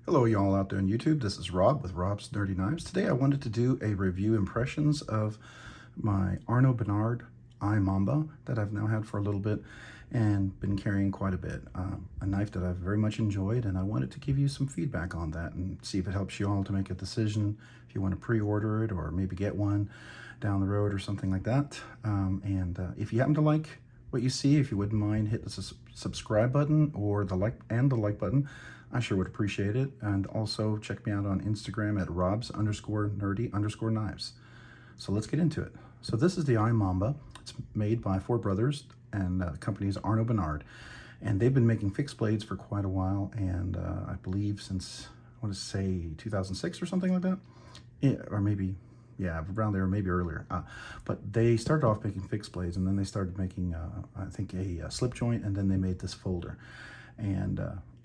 Hello y'all out there on YouTube. This is Rob with Rob's Nerdy Knives. Today I wanted to do a review impressions of my Arno Bernard iMamba that I've now had for a little bit and been carrying quite a bit. A knife that I've very much enjoyed, and I wanted to give you some feedback on that and see if it helps you all to make a decision if you want to pre-order it or maybe get one down the road or something like that. If you happen to like what you see, if you wouldn't mind hit the subscribe button or the like button, I sure would appreciate it. And also check me out on Instagram at robs_nerdy_knives. So let's get into it. So this is the iMamba. It's made by four brothers, and the company is Arno Bernard. And they've been making fixed blades for quite a while, and I believe since, I want to say 2006 or something like that. Yeah, or maybe, yeah, around there, maybe earlier. But they started off making fixed blades, and then they started making, I think, a slip joint, and then they made this folder. And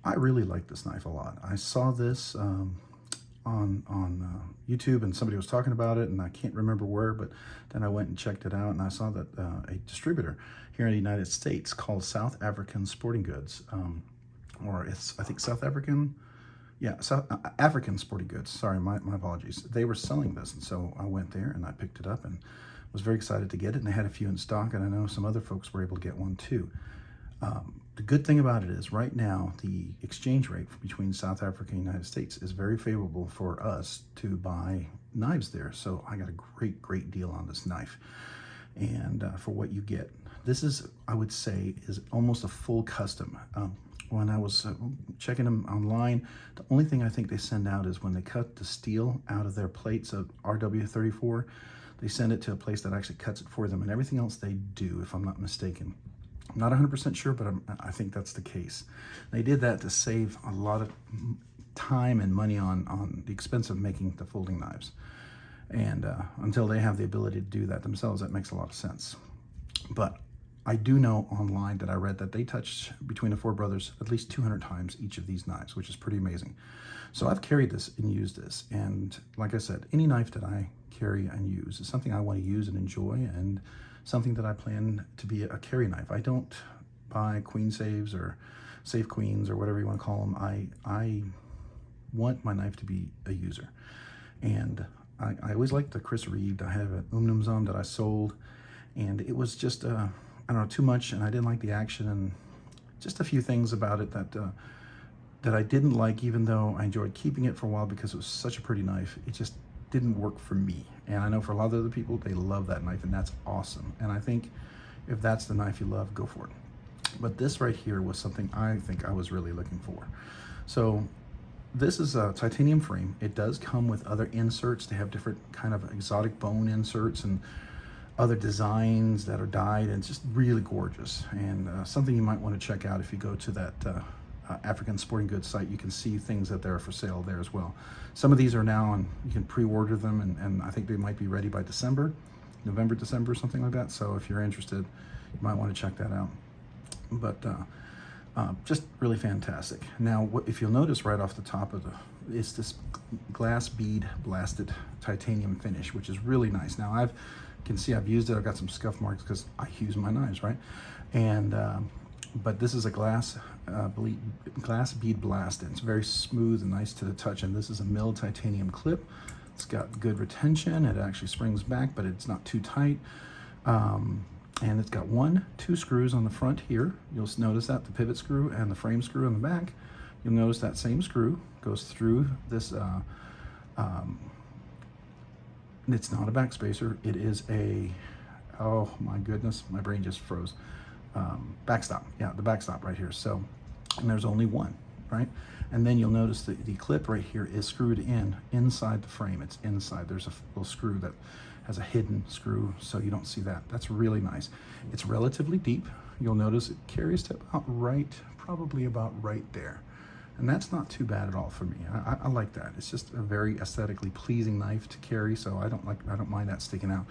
I really like this knife a lot. I saw this on YouTube, and somebody was talking about it, and I can't remember where, but then I went and checked it out, and I saw that a distributor here in the United States called South African Sporting Goods, or it's, I think, South African, yeah, South African Sporting Goods, sorry, my apologies. They were selling this, and so I went there and I picked it up and was very excited to get it, and they had a few in stock, and I know some other folks were able to get one too. The good thing about it is right now the exchange rate between South Africa and the United States is very favorable for us to buy knives there. So I got a great deal on this knife. And for what you get, this is, I would say, is almost a full custom. When I was checking them online, the only thing I think they send out is when they cut the steel out of their plates of RW34, they send it to a place that actually cuts it for them, and everything else they do, if I'm not mistaken. I'm not 100% sure, but I think that's the case. They did that to save a lot of time and money on the expense of making the folding knives. And until they have the ability to do that themselves, that makes a lot of sense. But I do know online that I read that they touched, between the four brothers, at least 200 times each of these knives, which is pretty amazing. So I've carried this and used this. And like I said, any knife that I carry and use is something I want to use and enjoy, and something that I plan to be a carry knife. I don't buy queen saves or safe queens or whatever you want to call them. I want my knife to be a user. And I always liked the Chris Reeved. I have an Umnumzum that I sold, and it was just, I don't know, too much, and I didn't like the action, and just a few things about it that I didn't like, even though I enjoyed keeping it for a while because it was such a pretty knife. It just didn't work for me. And I know for a lot of other people, they love that knife, and that's awesome. And I think if that's the knife you love, go for it. But this right here was something I think I was really looking for. So this is a titanium frame. It does come with other inserts. They have different kind of exotic bone inserts and other designs that are dyed, and it's just really gorgeous, and something you might want to check out if you go to that African Sporting Goods site. You can see things that are for sale there as well. Some of these are now on, you can pre-order them, and I think they might be ready by November, December, something like that. So if you're interested, you might want to check that out. But just really fantastic. Now, if you'll notice right off the top of it's this glass bead blasted titanium finish, which is really nice. Now you can see I've used it. I've got some scuff marks because I use my knives, right? And but this is a glass bead blasted. It's very smooth and nice to the touch, and this is a milled titanium clip. It's got good retention. It actually springs back, but it's not too tight. And it's got 2 screws on the front here. You'll notice that, the pivot screw and the frame screw on the back. You'll notice that same screw goes through this, it's not a backspacer. It is a, oh my goodness, my brain just froze. Backstop, yeah, the backstop right here. So, and there's only one, right? And then you'll notice that the clip right here is screwed inside the frame. It's inside. There's a little screw that has a hidden screw, so you don't see that. That's really nice. It's relatively deep. You'll notice it carries to about probably about right there. And that's not too bad at all for me. I like that. It's just a very aesthetically pleasing knife to carry, so I don't mind that sticking out.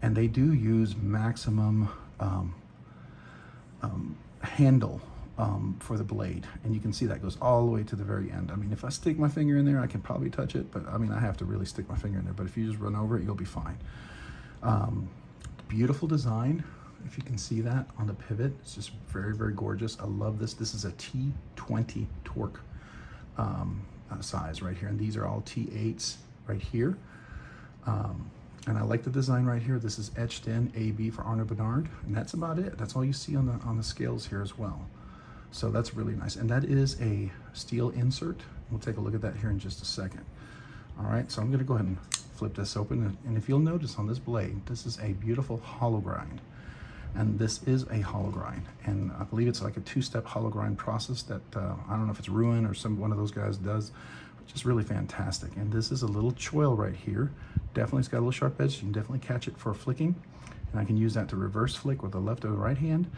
And they do use maximum handle for the blade, and you can see that goes all the way to the very end. I mean, if I stick my finger in there, I can probably touch it, but I mean, I have to really stick my finger in there. But if you just run over it, you'll be fine. Beautiful design. If you can see that on the pivot, it's just very gorgeous. I love this. This is a T20 torque size right here, and these are all T8s right here. And I like the design right here. This is etched in AB for Arno Bernard, and that's about it. That's all you see on the scales here as well. So that's really nice. And that is a steel insert. We'll take a look at that here in just a second. All right, so I'm gonna go ahead and flip this open. And if you'll notice on this blade, this is a beautiful hollow grind. And this is a hollow grind. And I believe it's like a two-step hollow grind process that, I don't know if it's Ruin or one of those guys does, which is really fantastic. And this is a little choil right here. Definitely, it's got a little sharp edge. You can definitely catch it for flicking. And I can use that to reverse flick with the left or the right hand,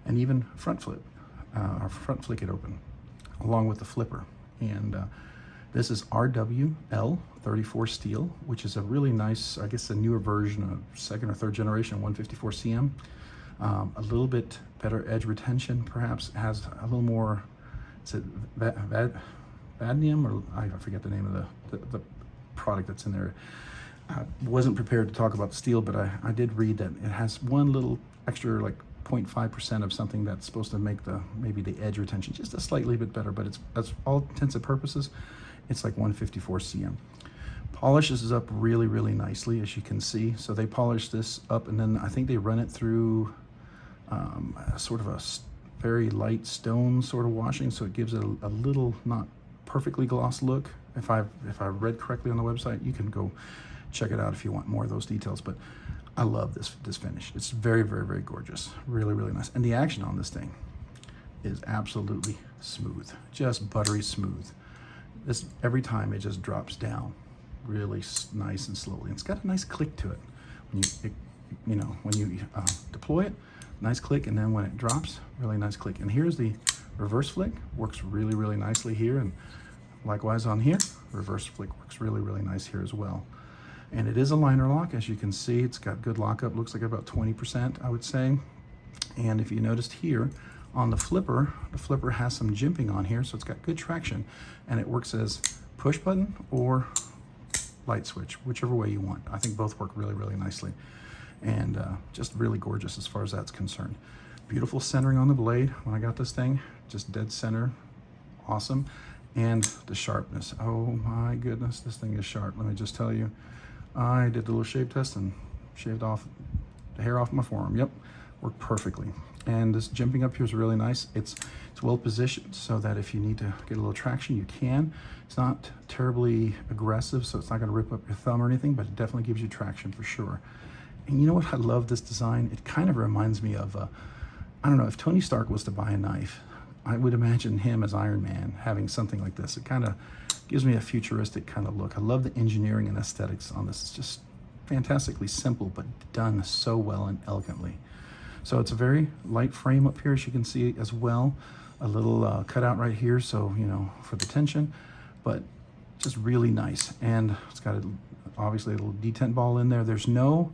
and even front flip, or front flick it open, along with the flipper. And this is RWL 34 steel, which is a really nice, I guess a newer version of second or third generation 154 CM. A little bit better edge retention, perhaps. It has a little more, is it Vadnium, or I forget the name of the product that's in there. I wasn't prepared to talk about the steel, but I did read that it has one little extra, like 0.5% of something that's supposed to make maybe the edge retention just a slightly bit better, but that's all intents and purposes, it's like 154 CM. Polish this up really, really nicely, as you can see. So they polish this up, and then I think they run it through sort of a very light stone sort of washing, so it gives it a little not perfectly gloss look. If I read correctly on the website, you can go check it out if you want more of those details. But I love this finish. It's very, very, very gorgeous. Really, really nice. And the action on this thing is absolutely smooth, just buttery smooth. This, every time it just drops down really nice and slowly. And it's got a nice click to it. When you deploy it, nice click, and then when it drops, really nice click. And here's the reverse flick, works really, really nicely here, and likewise on here, reverse flick works really, really nice here as well. And it is a liner lock, as you can see. It's got good lockup, looks like about 20%, I would say. And if you noticed here on the flipper has some jimping on here, so it's got good traction, and it works as push button or light switch, whichever way you want. I think both work really, really nicely, and just really gorgeous as far as that's concerned. Beautiful centering on the blade when I got this thing, just dead center, awesome. And the sharpness, oh my goodness, this thing is sharp. Let me just tell you, I did the little shave test and shaved off the hair off my forearm. Yep, worked perfectly. And this jimping up here is really nice. It's well positioned so that if you need to get a little traction, you can. It's not terribly aggressive, so it's not gonna rip up your thumb or anything, but it definitely gives you traction for sure. And you know what, I love this design. It kind of reminds me of, I don't know, if Tony Stark was to buy a knife, I would imagine him as Iron Man having something like this. It kind of gives me a futuristic kind of look. I love the engineering and aesthetics on this. It's just fantastically simple, but done so well and elegantly. So it's a very light frame up here, as you can see as well. A little cutout right here, so, for the tension, but just really nice. And it's got obviously a little detent ball in there. There's no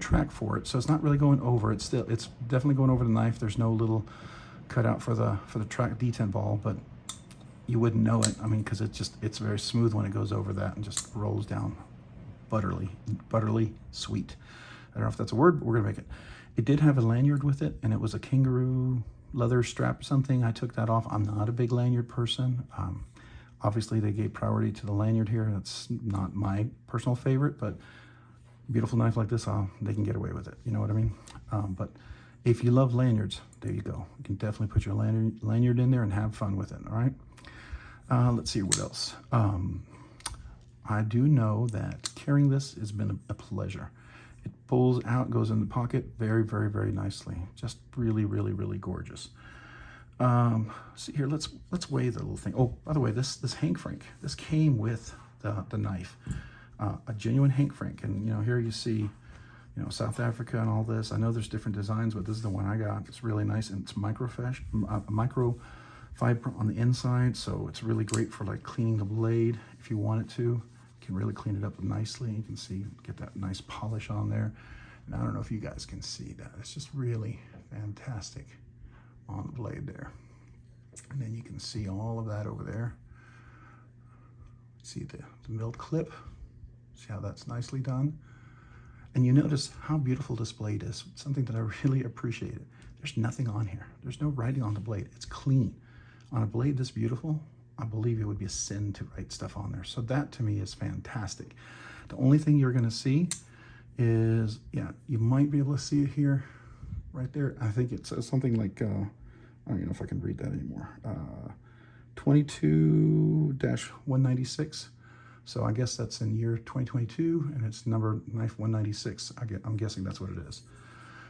track for it, so it's not really going over. It's definitely going over the knife. There's no little cutout for the track detent ball, but you wouldn't know it. I mean, because it's very smooth when it goes over that and just rolls down butterly sweet. I don't know if that's a word, but we're gonna make it. It did have a lanyard with it, and it was a kangaroo leather strap or something. I took that off. I'm not a big lanyard person. Obviously they gave priority to the lanyard here. That's not my personal favorite, but beautiful knife like this, they can get away with it. You know what I mean? But if you love lanyards, there you go. You can definitely put your lanyard in there and have fun with it, all right? Let's see what else. I do know that carrying this has been a pleasure. It pulls out, goes in the pocket very, very, very nicely. Just really, really, really gorgeous. See here, let's weigh the little thing. Oh, by the way, this Hank Frank, this came with the knife, a genuine Hank Frank. And here you see, South Africa and all this. I know there's different designs, but this is the one I got. It's really nice, and it's microfiber on the inside, so it's really great for like cleaning the blade if you want it to. You can really clean it up nicely. You can see, get that nice polish on there. And I don't know if you guys can see that. It's just really fantastic on the blade there. And then you can see all of that over there. See the milled clip. See how that's nicely done. And you notice how beautiful this blade is. Something that I really appreciated. There's nothing on here. There's no writing on the blade. It's clean. On a blade this beautiful, I believe it would be a sin to write stuff on there. So that to me is fantastic. The only thing you're going to see is, yeah, you might be able to see it here, right there. I think it says something like, I don't even know if I can read that anymore. 22-196. So I guess that's in year 2022, and it's number knife 196. I'm guessing that's what it is.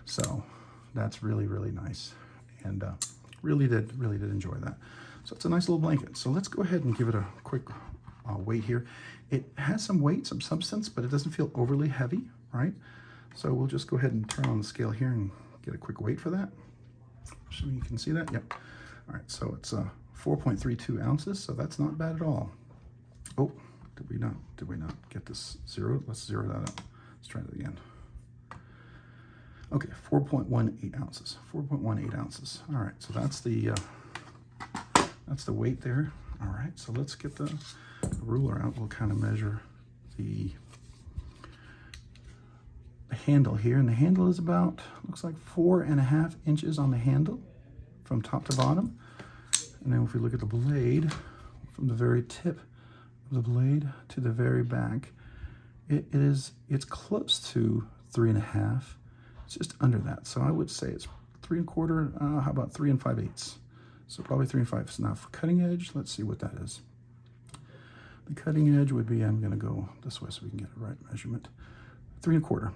So that's really, really nice, and really did enjoy that. So it's a nice little blanket. So let's go ahead and give it a quick weight here. It has some weight, some substance, but it doesn't feel overly heavy, right? So we'll just go ahead and turn on the scale here and get a quick weight for that. So you can see that, yep. All right, so it's 4.32 ounces, so that's not bad at all. Oh, did we not get this zeroed? Let's zero that out. Let's try that again. Okay, 4.18 ounces. 4.18 ounces. All right, so that's the weight there. All right, so let's get the ruler out. We'll kind of measure the handle here, and the handle is about, looks like 4.5 inches on the handle from top to bottom. And then if we look at the blade, from the very tip of the blade to the very back, it's close to 3.5. It's just under that. So I would say it's 3 1/4. How about 3 5/8? So probably 3 5. So now for cutting edge, let's see what that is. The cutting edge would be, I'm going to go this way so we can get the right measurement. 3 1/4.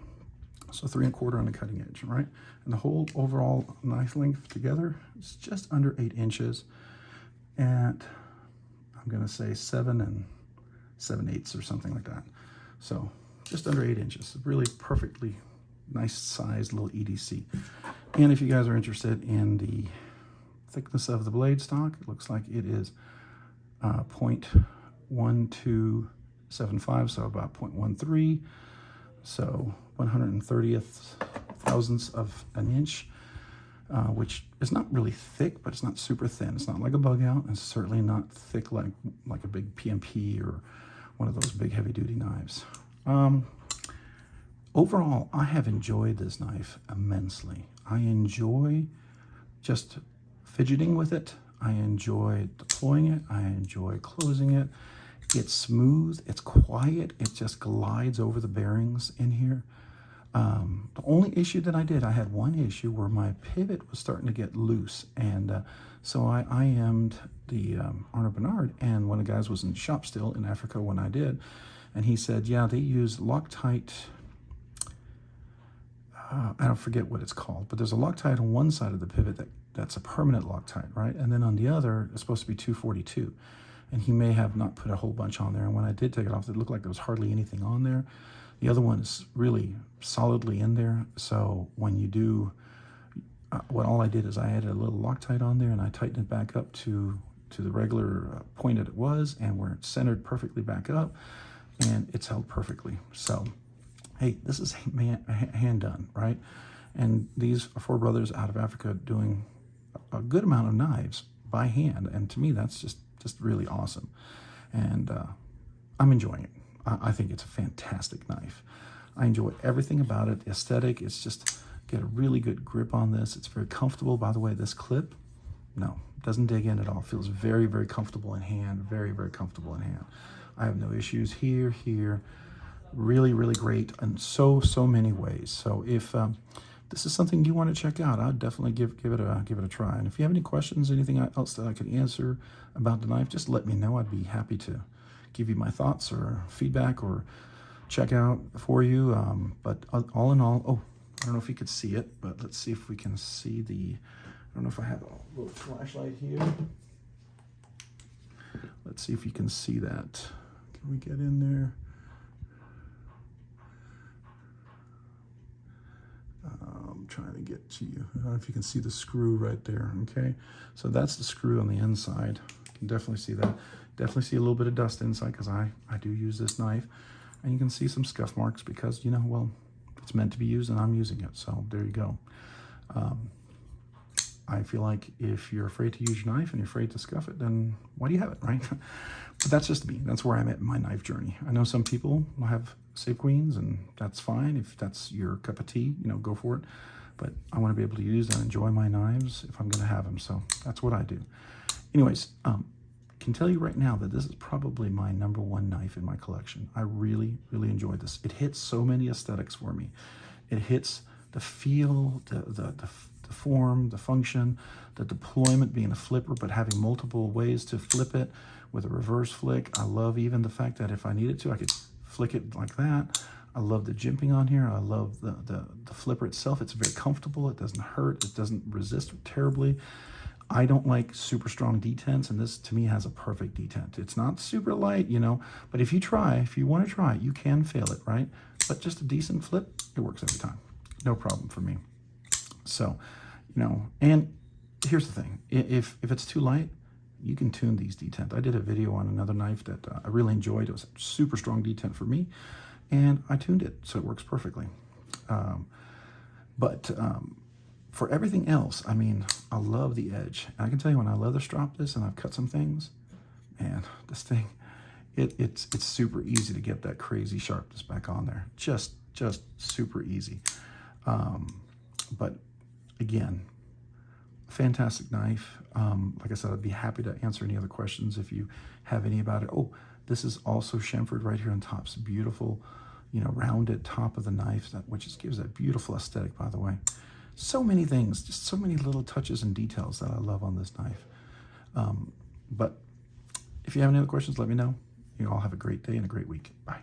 So 3 1/4 on the cutting edge, right? And the whole overall knife length together is just under 8 inches. And I'm going to say 7 7/8 or something like that. So just under 8 inches. Really perfectly nice sized little EDC. And if you guys are interested in the thickness of the blade stock, it looks like it is 0.1275, so about 0.13. So 130th thousandths of an inch, which is not really thick, but it's not super thin. It's not like a bug out. It's certainly not thick like a big PMP or one of those big heavy duty knives. Overall, I have enjoyed this knife immensely. I enjoy just fidgeting with it. I enjoy deploying it. I enjoy closing it. It's smooth, it's quiet, it just glides over the bearings in here. The only issue that I had one issue where my pivot was starting to get loose, and so I IM'd the Arno Bernard, and one of the guys was in the shop still in Africa when I did, and he said, yeah, they use Loctite. I don't forget what it's called, but there's a Loctite on one side of the pivot that's a permanent Loctite, right? And then on the other, it's supposed to be 242. And he may have not put a whole bunch on there. And when I did take it off, it looked like there was hardly anything on there. The other one is really solidly in there. So when you do, all I did is I added a little Loctite on there, and I tightened it back up to the regular point that it was, and where it's centered perfectly back up, and it's held perfectly. So, hey, this is hand done, right? And these are 4 brothers out of Africa doing a good amount of knives by hand. And to me, that's just really awesome. And I'm enjoying it. I think it's a fantastic knife. I enjoy everything about it. The aesthetic, it's just, get a really good grip on this. It's very comfortable. By the way, this clip, no, doesn't dig in at all. Feels very, very comfortable in hand. Very, very comfortable in hand. I have no issues here. Really, really great in so many ways. So if this is something you want to check out, I'd definitely give it a try. And if you have any questions, anything else that I could answer about the knife, just let me know. I'd be happy to give you my thoughts or feedback or check out for you. But all in all, oh, I don't know if you could see it, but let's see if we can see the, I don't know if I have a little flashlight here. Let's see if you can see that. Can we get in there? I'm trying to get to you. I don't know if you can see the screw right there, okay? So that's the screw on the inside. You can definitely see that. Definitely see a little bit of dust inside because I do use this knife. And you can see some scuff marks because, you know, well, it's meant to be used and I'm using it. So there you go. I feel like if you're afraid to use your knife and you're afraid to scuff it, then why do you have it, right? But that's just me. That's where I'm at in my knife journey. I know some people have save queens, and that's fine. If that's your cup of tea, you know, go for it. But I want to be able to use and enjoy my knives if I'm going to have them. So that's what I do. Anyways, can can tell you right now that this is probably my #1 knife in my collection. I really, really enjoyed this. It hits so many aesthetics for me. It hits the feel, the form, the function, the deployment, being a flipper, but having multiple ways to flip it with a reverse flick. I love even the fact that if I needed to, I could flick it like that. I love the jimping on here. I love the flipper itself. It's very comfortable. It doesn't hurt. It doesn't resist terribly. I don't like super strong detents, and this to me has a perfect detent. It's not super light, you know, but if you want to try, you can fail it, right? But just a decent flip, it works every time. No problem for me. So, you know, and here's the thing. If it's too light, you can tune these detents. I did a video on another knife that I really enjoyed. It was a super strong detent for me, and I tuned it, so it works perfectly. For everything else, I mean, I love the edge. And I can tell you when I leather strop this and I've cut some things, man, this thing, it's super easy to get that crazy sharpness back on there. Just super easy. But again, fantastic knife. Like I said, I'd be happy to answer any other questions if you have any about it. Oh, this is also chamfered right here on top. It's beautiful, you know, rounded top of the knife, which just gives that beautiful aesthetic, by the way. So many things, just so many little touches and details that I love on this knife. But if you have any other questions, let me know. You all have a great day and a great week. Bye.